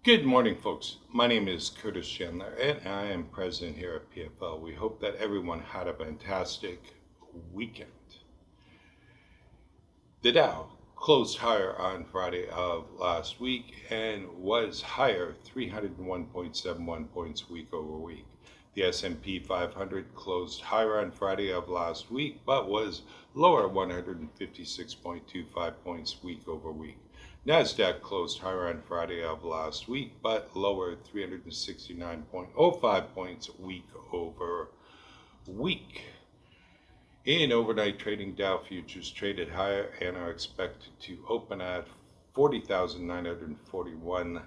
Good morning, folks. My name is Curtis Chandler, and I am president here at PFL. We hope that everyone had a fantastic weekend. The Dow closed higher on Friday of last week and was higher 301.71 points week over week. The S&P 500 closed higher on Friday of last week, but was lower 156.25 points week over week. NASDAQ closed higher on Friday of last week, but lower 369.05 points week over week. In overnight trading, Dow futures traded higher and are expected to open at 40,941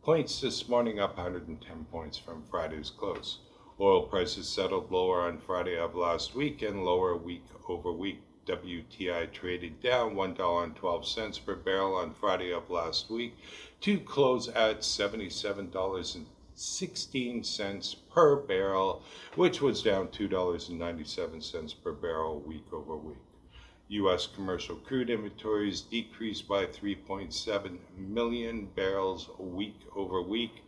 points this morning, up 110 points from Friday's close. Oil prices settled lower on Friday of last week and lower week over week. WTI traded down $1.12 per barrel on Friday of last week to close at $77.16 per barrel, which was down $2.97 per barrel week over week. U.S. commercial crude inventories decreased by 3.7 million barrels week over week.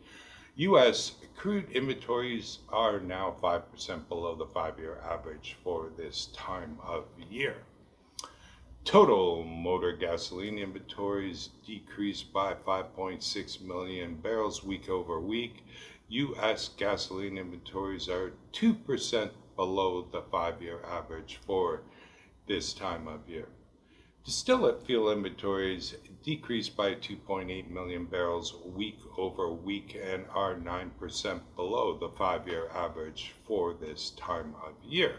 U.S. crude inventories are now 5% below the 5-year average for this time of year. Total motor gasoline inventories decreased by 5.6 million barrels week over week. U.S. gasoline inventories are 2% below the 5-year average for this time of year. Distillate fuel inventories decreased by 2.8 million barrels week over week and are 9% below the 5-year average for this time of year.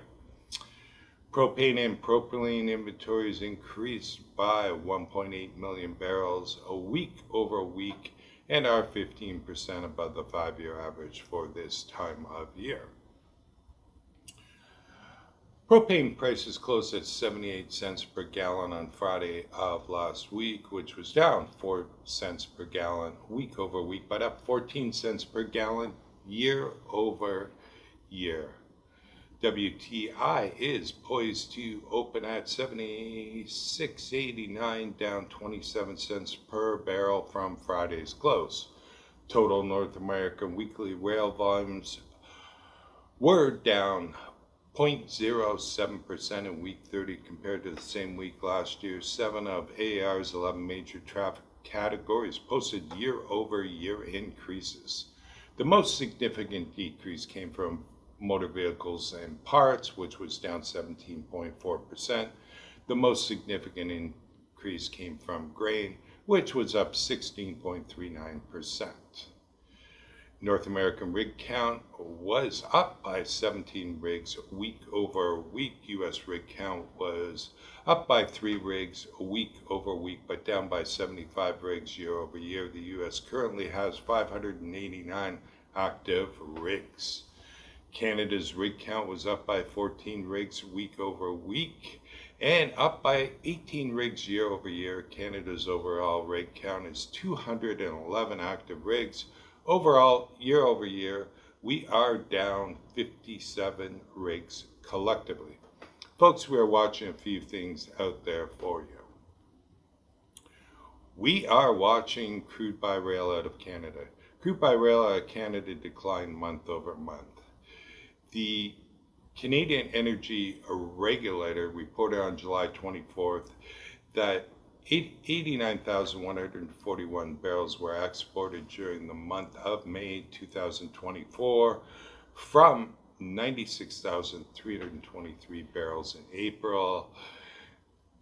Propane and propylene inventories increased by 1.8 million barrels a week over week and are 15% above the 5-year average for this time of year. Propane prices closed at 78 cents per gallon on Friday of last week, which was down 4 cents per gallon week over week, but up 14 cents per gallon year over year. WTI is poised to open at 76.89, down 27 cents per barrel from Friday's close. Total North American weekly rail volumes were down 0.07% in week 30 compared to the same week last year. 7 of AAR's 11 major traffic categories posted year-over-year increases. The most significant decrease came from motor vehicles and parts, which was down 17.4%. The most significant increase came from grain, which was up 16.39%. North American rig count was up by 17 rigs week over week. U.S. rig count was up by 3 rigs week over week, but down by 75 rigs year over year. The U.S. currently has 589 active rigs. Canada's rig count was up by 14 rigs week over week and up by 18 rigs year over year. Canada's overall rig count is 211 active rigs. Overall, year over year, we are down 57 rigs collectively. Folks, we are watching a few things out there for you. We are watching crude by rail out of Canada. Crude by rail out of Canada declined month over month. The Canadian Energy Regulator reported on July 24th that 89,141 barrels were exported during the month of May 2024 from 96,323 barrels in April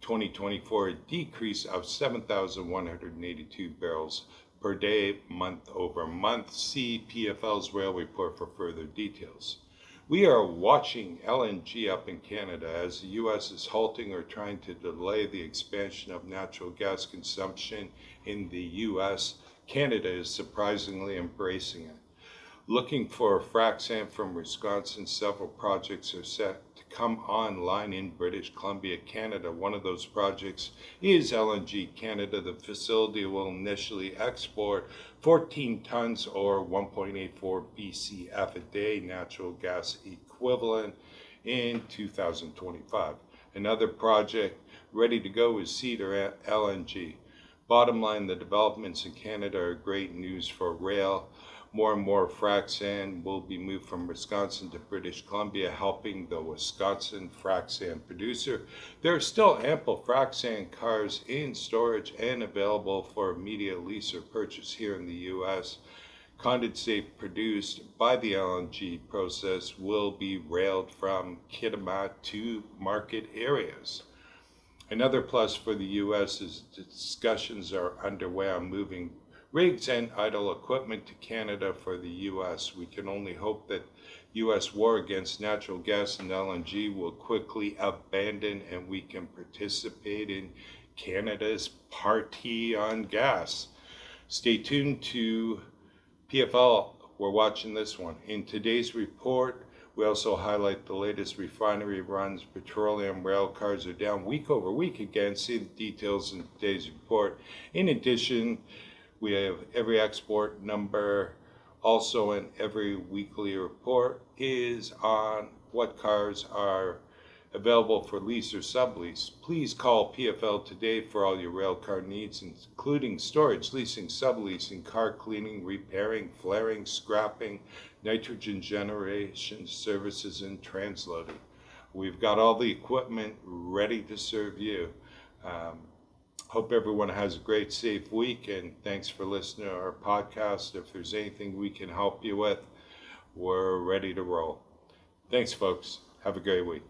2024, a decrease of 7,182 barrels per day month over month. See PFL's rail report for further details. We are watching LNG up in Canada as the U.S. is halting or trying to delay the expansion of natural gas consumption in the U.S. Canada is surprisingly embracing it. Looking for frac sand from Wisconsin, several projects are set to come online in British Columbia, Canada. One of those projects is LNG Canada. The facility will initially export 14 tons or 1.84 BCF a day natural gas equivalent in 2025. Another project ready to go is Cedar LNG. Bottom line, the developments in Canada are great news for rail. More and more frac sand will be moved from Wisconsin to British Columbia, helping the Wisconsin frac sand producer. There are still ample frac sand cars in storage and available for immediate lease or purchase here in the U.S. Condensate produced by the LNG process will be railed from Kitimat to market areas. Another plus for the U.S. is discussions are underway on moving rigs and idle equipment to Canada for the U.S. We can only hope that U.S. war against natural gas and LNG will quickly abandon and we can participate in Canada's party on gas. Stay tuned to PFL. We're watching this one. In today's report, we also highlight the latest refinery runs. Petroleum rail cars are down week over week again. See the details in today's report. In addition, we have every export number. Also, in every weekly report is on what cars are available for lease or sublease. Please call PFL today for all your rail car needs, including storage, leasing, subleasing, car cleaning, repairing, flaring, scrapping, nitrogen generation services, and transloading. We've got all the equipment ready to serve you. Hope everyone has a great, safe week, and thanks for listening to our podcast. If there's anything we can help you with, we're ready to roll. Thanks, folks. Have a great week.